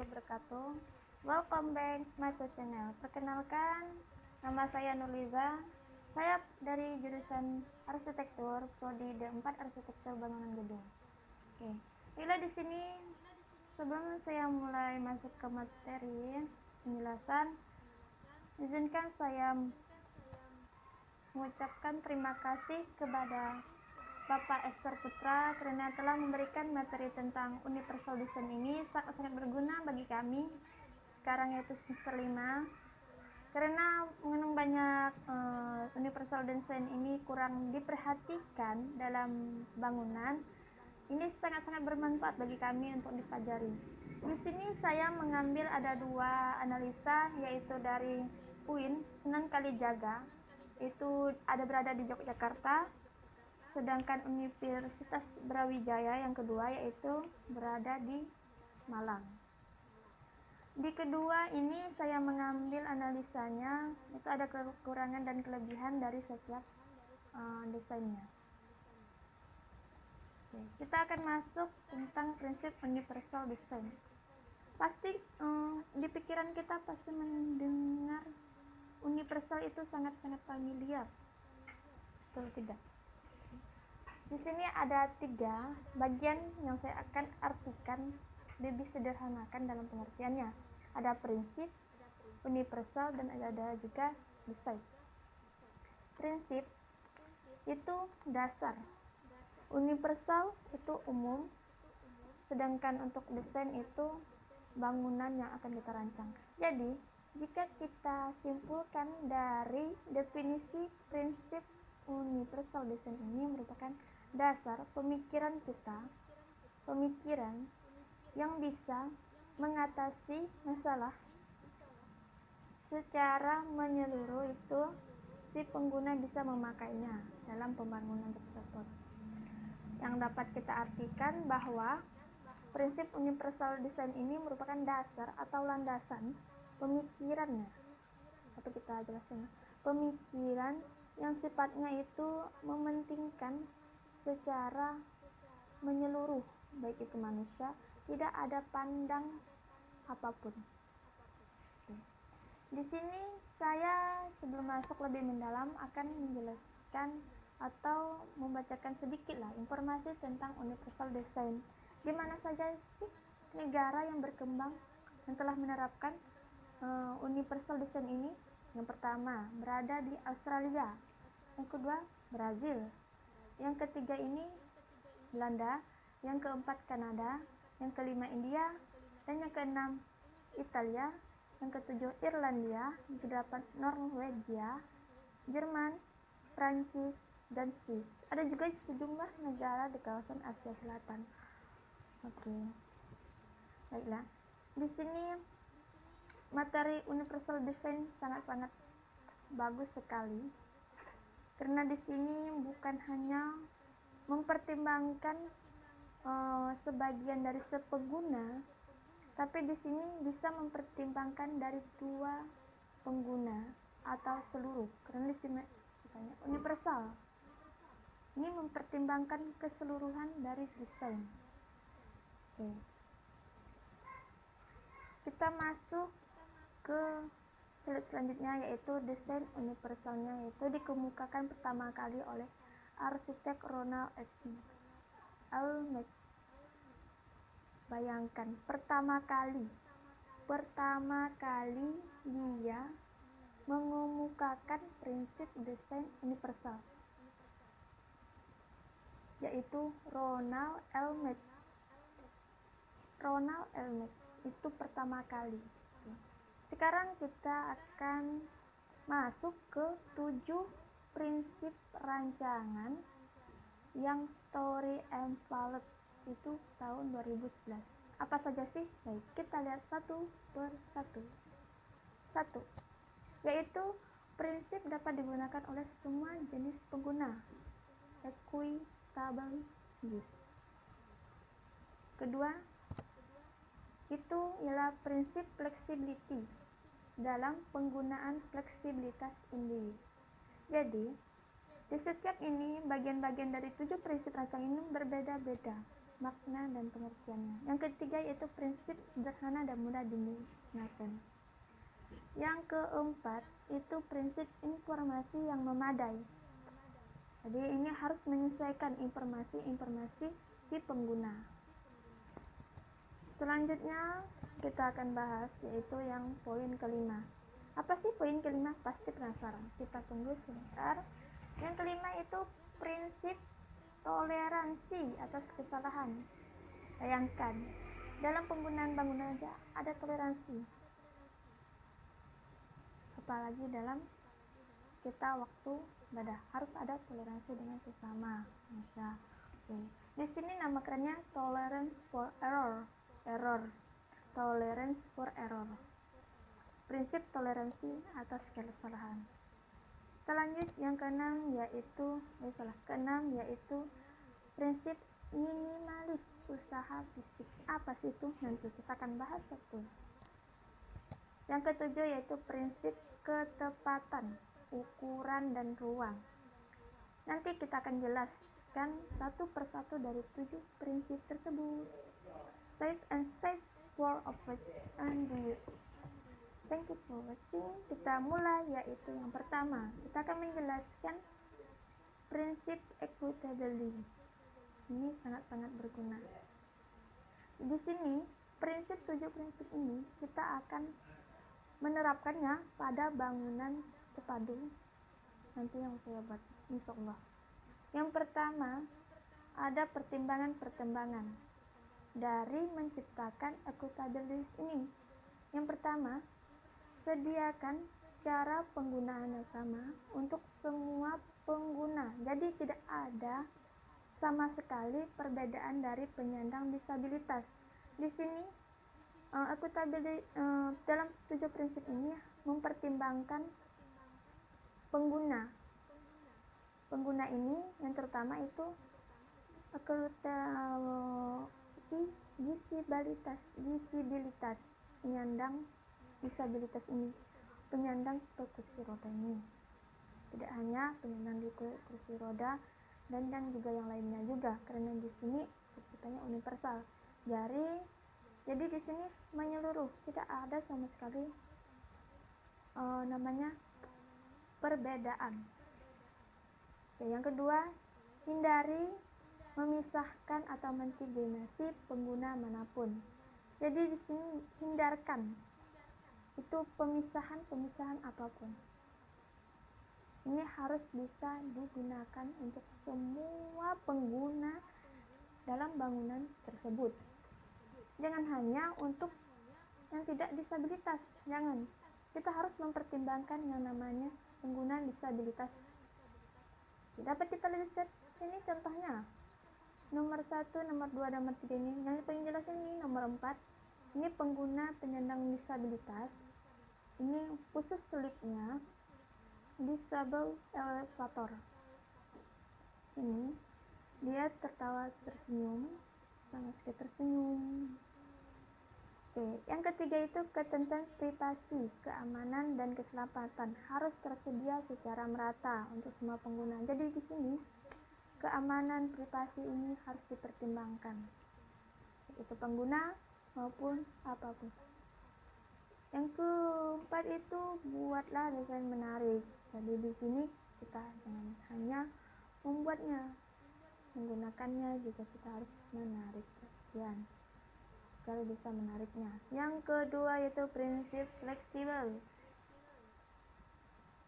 wabarakatuh. Welcome back my channel. Perkenalkan, nama saya Nurliza. Saya dari jurusan Arsitektur, prodi D4 Arsitektur Bangunan Gedung. Oke. Bila di sini sebelum saya mulai masuk ke materi penjelasan, izinkan saya mengucapkan terima kasih kepada Bapak Ester Putra karena telah memberikan materi tentang Universal Design ini sangat berguna bagi kami sekarang, yaitu semester 5, karena mengenang banyak Universal Design ini kurang diperhatikan dalam bangunan. Ini sangat bermanfaat bagi kami untuk dipelajari. Di sini saya mengambil ada 2 analisa, yaitu dari UIN Sunan Kalijaga, itu ada berada di Yogyakarta, sedangkan Universitas Brawijaya yang kedua yaitu berada di Malang. Di kedua ini saya mengambil analisanya, itu ada kekurangan dan kelebihan dari setiap desainnya. Oke, kita akan masuk tentang prinsip universal design. Pasti di pikiran kita pasti mendengar universal itu sangat familiar, betul tidak? Di sini ada 3 bagian yang saya akan artikan lebih sederhanakan dalam pengertiannya. Ada prinsip, universal, dan ada juga desain. Prinsip itu dasar, universal itu umum, sedangkan untuk desain itu bangunan yang akan kita rancang. Jadi, jika kita simpulkan dari definisi prinsip universal design ini merupakan dasar pemikiran kita, pemikiran yang bisa mengatasi masalah secara menyeluruh, itu si pengguna bisa memakainya dalam pembangunan tersebut. Yang dapat kita artikan bahwa prinsip universal design ini merupakan dasar atau landasan pemikirannya, atau kita jelaskan pemikiran yang sifatnya itu mementingkan secara menyeluruh, baik itu manusia, tidak ada pandang apapun. Di sini saya sebelum masuk lebih mendalam akan menjelaskan atau membacakan sedikitlah informasi tentang universal design. Di mana saja sih negara yang berkembang yang telah menerapkan universal design ini? Yang pertama berada di Australia, yang kedua Brazil, yang ketiga ini Belanda, yang keempat Kanada, yang kelima India, dan yang keenam Italia, yang ketujuh Irlandia, yang kedelapan Norwegia, Jerman, Prancis, dan Swiss. Ada juga sejumlah negara di kawasan Asia Selatan. Oke. Baiklah. Di sini materi universal design sangat bagus sekali. Karena di sini bukan hanya mempertimbangkan sebagian dari pengguna, tapi di sini bisa mempertimbangkan dari 2 pengguna atau seluruh. Karena di sini universal ini mempertimbangkan keseluruhan dari desain. Oke. Kita masuk ke slide selanjutnya, yaitu desain universalnya, yaitu dikemukakan pertama kali oleh arsitek Ronald Elmetz. Bayangkan, pertama kali dia mengemukakan prinsip desain universal, yaitu Ronald Elmetz itu pertama kali. Sekarang kita akan masuk ke 7 prinsip rancangan yang Story and Palette itu tahun 2011. Apa saja sih? Baik, kita lihat satu per satu. 1. Yaitu prinsip dapat digunakan oleh semua jenis pengguna, equitable use. Kedua, itu ialah prinsip flexibility dalam penggunaan fleksibilitas individu. Jadi, di setiap ini bagian-bagian dari 7 prinsip rancangan ini berbeda-beda. makna dan pengertiannya. Yang ketiga yaitu prinsip sederhana dan mudah digunakan. Yang keempat itu prinsip informasi yang memadai. Jadi ini harus menyesuaikan informasi si pengguna. Selanjutnya kita akan bahas yaitu yang poin kelima. Apa sih poin kelima? Pasti penasaran. Kita tunggu sebentar. Yang kelima itu prinsip toleransi atas kesalahan. Bayangkan, dalam penggunaan bangunan aja ada toleransi. Apalagi dalam kita waktu ibadah harus ada toleransi dengan sesama. Masya. Oke. Di sini nama kerennya tolerance for error. Tolerance for error. Prinsip toleransi atas kesalahan. Selanjut yang keenam yaitu prinsip minimalis usaha fisik. Apa sih itu? Nanti kita akan bahas satu. Yang ketujuh yaitu prinsip ketepatan ukuran dan ruang. Nanti kita akan jelaskan satu persatu dari 7 prinsip tersebut. Size and space for office and use. Thank you for watching. Kita mulai yaitu yang pertama. Kita akan menjelaskan prinsip equitability. Ini sangat-sangat berguna. Di sini prinsip 7 prinsip ini kita akan menerapkannya pada bangunan terpadu nanti yang saya buat insyaallah. Yang pertama ada pertimbangan dari menciptakan equitability ini. Yang pertama, sediakan cara penggunaan yang sama untuk semua pengguna. Jadi tidak ada sama sekali perbedaan dari penyandang disabilitas. Di sini equitability dalam 7 prinsip ini mempertimbangkan pengguna ini yang terutama itu disabilitas penyandang disabilitas ini, penyandang kursi roda ini, tidak hanya penyandang di kursi roda dan juga yang lainnya juga, karena di sini sifatnya universal. Jadi di sini menyeluruh, tidak ada sama sekali namanya perbedaan. Oke, yang kedua, hindari memisahkan atau mendiskriminasi pengguna manapun. Jadi di sini hindarkan itu pemisahan apapun. Ini harus bisa digunakan untuk semua pengguna dalam bangunan tersebut. Jangan hanya untuk yang tidak disabilitas, jangan. Kita harus mempertimbangkan yang namanya pengguna disabilitas. Dapat kita lihat sini contohnya. Nomor 1, nomor 2, nomor 3 ini. Yang paling jelas ini nomor 4. Ini pengguna penyandang disabilitas. Ini khusus selipnya disable elevator. Ini dia tertawa tersenyum, sama sekali tersenyum. Oke, yang ketiga itu ketentuan privasi, keamanan dan keselamatan harus tersedia secara merata untuk semua pengguna. Jadi di sini keamanan privasi ini harus dipertimbangkan, itu pengguna maupun apapun. Yang keempat itu buatlah desain menarik. Jadi di sini kita jangan hanya membuatnya, menggunakannya juga kita harus menarik perhatian agar bisa menariknya. Yang kedua yaitu prinsip fleksibel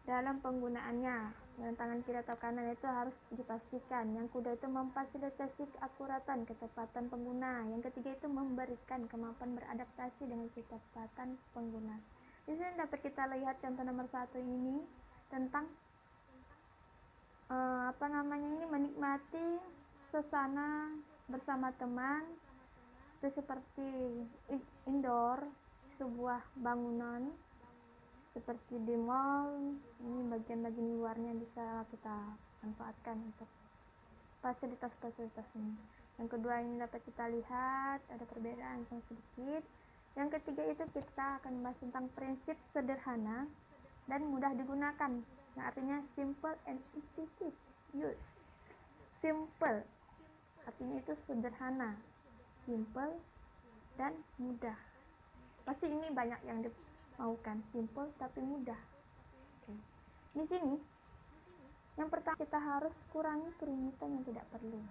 dalam penggunaannya. Dengan tangan kiri atau kanan itu harus dipastikan. Yang kedua itu memfasilitasi keakuratan, ketepatan pengguna. Yang ketiga itu memberikan kemampuan beradaptasi dengan kecepatan pengguna. Di sini dapat kita lihat contoh nomor 1 ini tentang menikmati suasana bersama teman. Itu seperti indoor, sebuah bangunan seperti di mall. Ini bagian-bagian luarnya bisa kita manfaatkan untuk fasilitas-fasilitas ini. Yang kedua ini dapat kita lihat ada perbedaan yang sedikit. Yang ketiga itu kita akan membahas tentang prinsip sederhana dan mudah digunakan, yang artinya simple and easy to use. Simple artinya itu sederhana, simple, dan mudah. Pasti ini banyak yang dimaukan, simple tapi mudah. Oke. Di sini yang pertama kita harus kurangi kerumitan yang tidak perlu.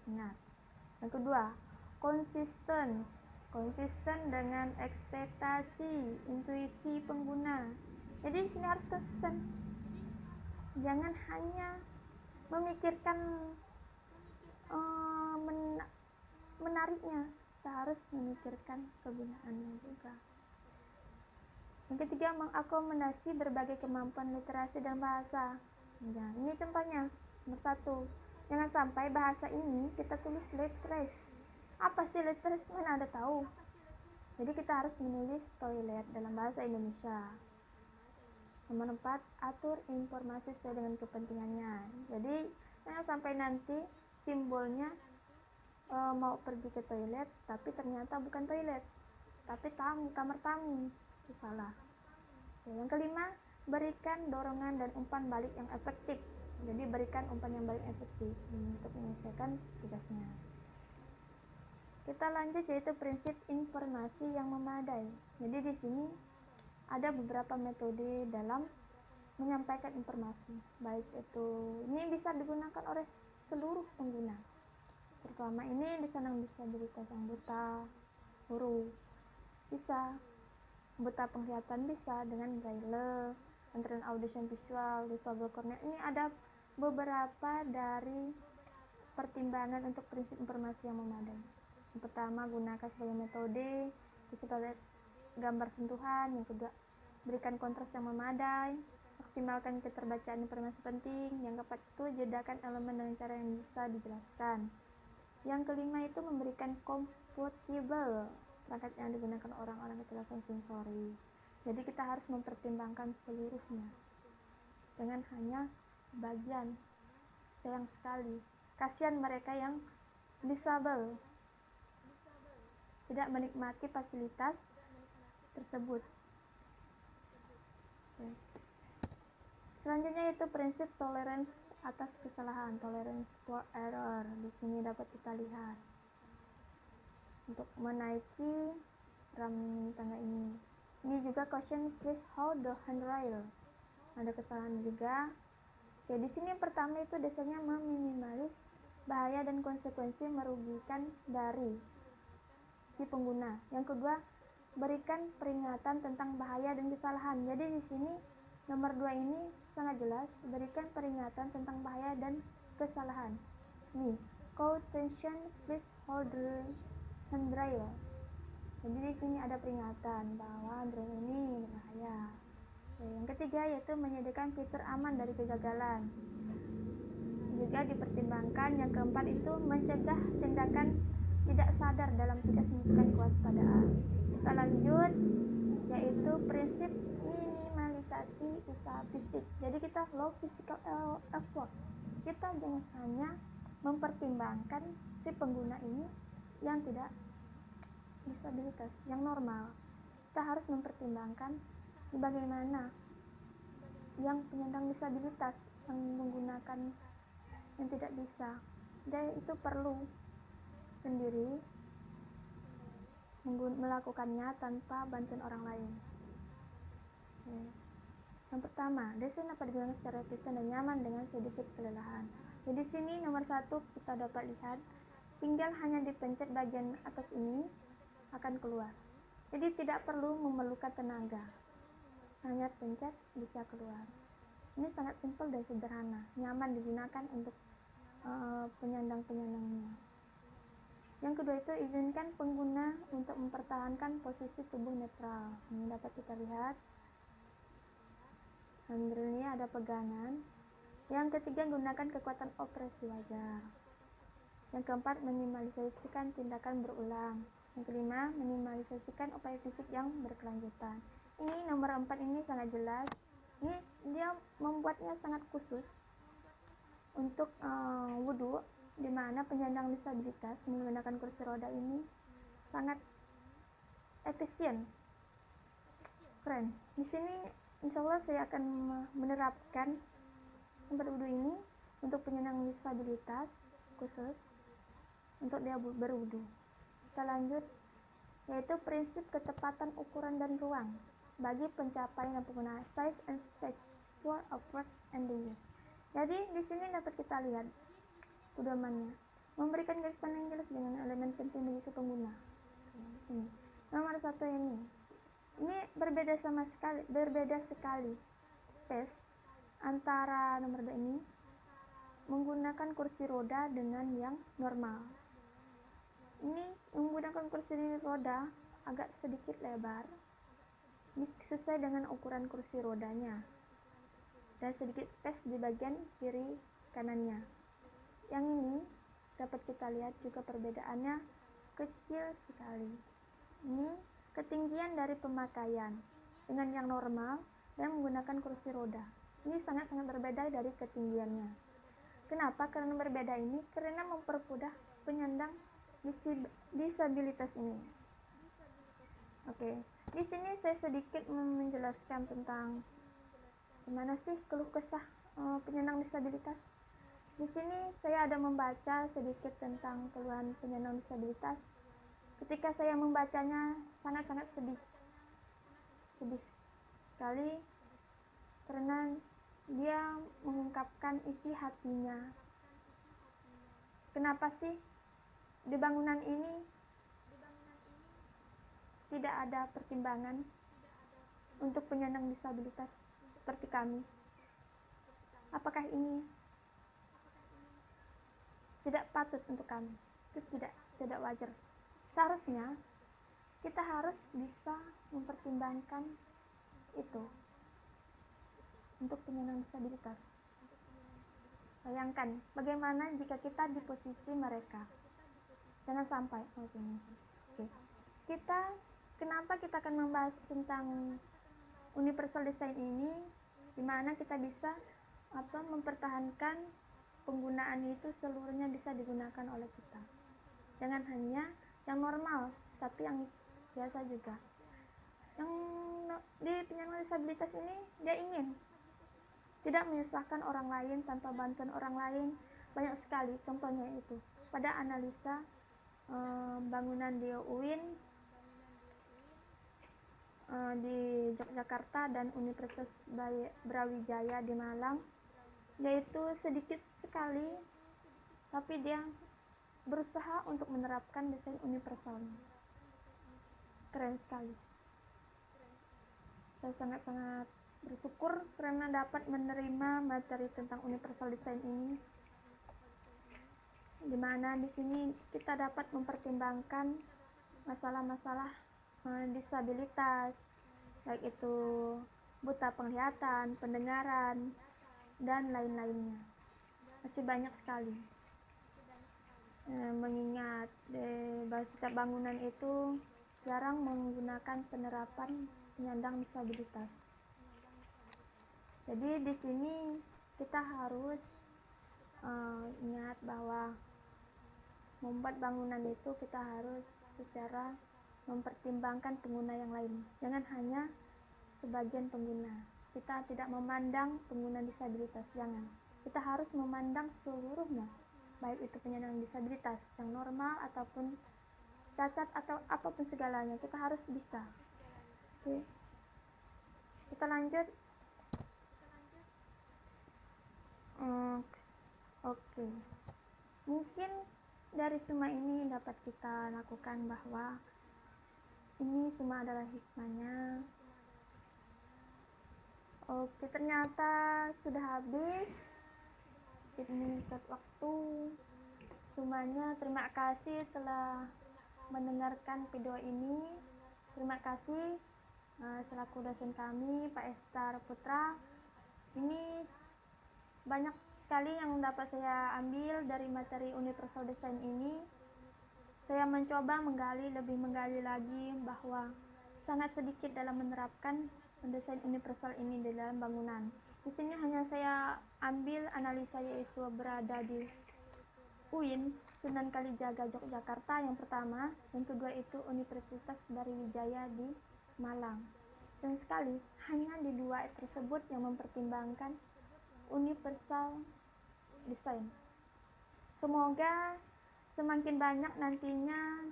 Ingat. Yang kedua, konsisten dengan ekspektasi, intuisi pengguna. Jadi di sini harus konsisten. Jangan hanya memikirkan menariknya, kita harus memikirkan kegunaannya juga. Yang ketiga, mengakomodasi berbagai kemampuan literasi dan bahasa. Nah, ini contohnya. Nomor 1, jangan sampai bahasa ini kita tulis letters. Apa sih letters? Mana ada tahu. Jadi kita harus menulis toilet dalam bahasa Indonesia. Nomor 4, atur informasi sesuai dengan kepentingannya. Jadi jangan sampai nanti simbolnya mau pergi ke toilet tapi ternyata bukan toilet, tapi tamu, kamar tamu. Itu salah. Yang kelima, berikan dorongan dan umpan balik yang efektif. Jadi berikan umpan yang balik efektif untuk menyelesaikan tugasnya. Kita lanjut, yaitu prinsip informasi yang memadai. Jadi di sini ada beberapa metode dalam menyampaikan informasi, baik itu ini bisa digunakan oleh seluruh pengguna, terutama ini disandang disabilitas yang buta huruf, bisa buta penglihatan, bisa dengan braille, antara audition visual, difabel kornea. Ini ada beberapa dari pertimbangan untuk prinsip informasi yang memadai. Yang pertama, gunakan sebagai metode sebagai gambar sentuhan. Yang kedua, berikan kontras yang memadai, maksimalkan keterbacaan informasi penting. Yang keempat itu, jedakan elemen dengan cara yang bisa dijelaskan. Yang kelima itu memberikan compatible perangkat yang digunakan orang-orang keterbatasan sensori. Jadi kita harus mempertimbangkan seluruhnya, jangan hanya bagian. Sayang sekali, kasihan mereka yang disabel tidak menikmati fasilitas tersebut. Oke. Selanjutnya itu prinsip tolerance atas kesalahan, tolerance for error. Di sini dapat kita lihat untuk menaiki ram tangga ini. Ini juga caution, please hold the handrail. Ada kesalahan juga. Oke, di sini yang pertama itu desanya meminimalis bahaya dan konsekuensi merugikan dari si pengguna. Yang kedua, berikan peringatan tentang bahaya dan kesalahan. Jadi di sini nomor 2 ini sangat jelas, berikan peringatan tentang bahaya dan kesalahan. Nih, call attention, please hold the handrail. Jadi di sini ada peringatan bahwa handrail ini berbahaya. Yang ketiga yaitu menyediakan fitur aman dari kegagalan. Juga dipertimbangkan. Yang keempat itu mencegah tindakan tidak sadar dalam tugas menunjukkan kewaspadaan. Kita lanjut, yaitu prinsip minimalisasi usaha fisik. Jadi kita low physical effort. Kita jangan hanya mempertimbangkan si pengguna ini yang tidak disabilitas, yang normal. Kita harus mempertimbangkan bagaimana yang penyandang disabilitas yang menggunakan yang tidak bisa. Dan itu perlu sendiri melakukannya tanpa bantuan orang lain. Yang pertama, desain dapat digunakan secara efisien dan nyaman dengan sedikit kelelahan. Jadi sini nomor 1 kita dapat lihat, tinggal hanya dipencet bagian atas ini akan keluar. Jadi tidak perlu memerlukan tenaga, hanya pencet bisa keluar. Ini sangat simpel dan sederhana, nyaman digunakan untuk penyandang-penyandangnya. Yang kedua itu, izinkan pengguna untuk mempertahankan posisi tubuh netral. Ini dapat kita lihat, handle ini ada pegangan. Yang ketiga, gunakan kekuatan operasi wajar. Yang keempat, minimalisasikan tindakan berulang. Yang kelima, minimalisasikan upaya fisik yang berkelanjutan. Ini nomor 4 ini sangat jelas. Ini dia membuatnya sangat khusus untuk wudhu, di mana penyandang disabilitas menggunakan kursi roda ini sangat efisien, keren. Di sini insya Allah saya akan menerapkan tempat wudhu ini untuk penyandang disabilitas khusus. untuk dia berwudu. Kita lanjut, yaitu prinsip ketepatan ukuran dan ruang bagi pencapaian dan penggunaan size and space for a word and the use. Jadi di sini dapat kita lihat pedomannya, memberikan garis pandang jelas dengan elemen penting bagi pengguna. Ini nomor 1 ini berbeda sekali space antara nomor 2 ini menggunakan kursi roda dengan yang normal. Ini menggunakan kursi roda agak sedikit lebar sesuai dengan ukuran kursi rodanya, dan sedikit space di bagian kiri kanannya. Yang ini dapat kita lihat juga perbedaannya kecil sekali. Ini ketinggian dari pemakaian dengan yang normal dan menggunakan kursi roda. Ini sangat-sangat berbeda dari ketinggiannya. Kenapa? Karena berbeda ini karena mempermudah penyandang disabilitas ini. Oke, di sini saya sedikit menjelaskan tentang gimana sih keluh kesah penyandang disabilitas. Di sini saya ada membaca sedikit tentang keluhan penyandang disabilitas. Ketika saya membacanya sangat-sangat sedih sekali karena dia mengungkapkan isi hatinya. Kenapa sih di bangunan ini tidak ada pertimbangan untuk penyandang disabilitas seperti kami? Apakah ini tidak patut untuk kami? Itu tidak wajar. Seharusnya kita harus bisa mempertimbangkan itu untuk penyandang disabilitas. Bayangkan bagaimana jika kita di posisi mereka. Jangan sampai. Oke. Kenapa kita akan membahas tentang universal design ini, di mana kita bisa mempertahankan penggunaan itu seluruhnya bisa digunakan oleh kita. Jangan hanya yang normal, tapi yang biasa juga. Yang di penyandang disabilitas ini dia ingin tidak menyusahkan orang lain tanpa bantuan orang lain. Banyak sekali contohnya itu pada analisa bangunan di UIN di Yogyakarta dan Universitas Brawijaya di Malang, yaitu sedikit sekali tapi dia berusaha untuk menerapkan desain universal. Keren sekali. Saya sangat-sangat bersyukur karena dapat menerima materi tentang universal design ini, di mana di sini kita dapat mempertimbangkan masalah-masalah disabilitas, baik itu buta penglihatan, pendengaran, dan lain-lainnya. Masih banyak sekali. Mengingat setiap bangunan itu jarang menggunakan penerapan penyandang disabilitas. Jadi di sini kita harus ingat bahwa membuat bangunan itu kita harus secara mempertimbangkan pengguna yang lain. Jangan hanya sebagian pengguna. Kita tidak memandang pengguna disabilitas, jangan. Kita harus memandang seluruhnya, baik itu penyandang disabilitas yang normal ataupun cacat atau apapun segalanya. Kita harus bisa. Oke. Kita lanjut. Oke. Mungkin dari semua ini dapat kita lakukan bahwa ini semua adalah hikmahnya. Oke, ternyata sudah habis. Ini waktu. Semuanya terima kasih telah mendengarkan video ini. Terima kasih selaku dosen kami, Pak Estar Putra. Ini banyak sekali yang dapat saya ambil dari materi universal design ini. Saya mencoba lebih menggali lagi bahwa sangat sedikit dalam menerapkan desain universal ini di dalam bangunan. Di sini hanya saya ambil analisa, yaitu berada di UIN Sunan Kalijaga Yogyakarta yang pertama, yang kedua itu Universitas Brawijaya di Malang. Sayang sekali hanya di dua tersebut yang mempertimbangkan universal design. Semoga semakin banyak nantinya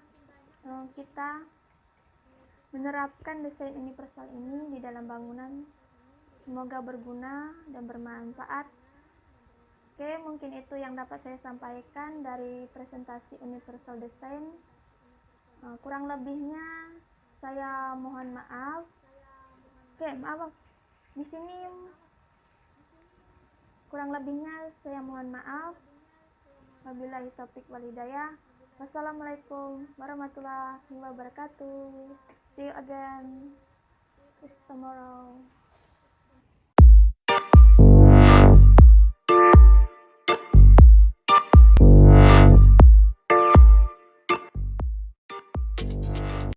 kita menerapkan desain universal ini di dalam bangunan. Semoga berguna dan bermanfaat. Oke, mungkin itu yang dapat saya sampaikan dari presentasi universal design. Kurang lebihnya saya mohon maaf. Oke, maaf. Di sini kurang lebihnya saya mohon maaf. Wabillahi taufiq wal hidayah. Wassalamualaikum warahmatullahi wabarakatuh. See you again. See you tomorrow.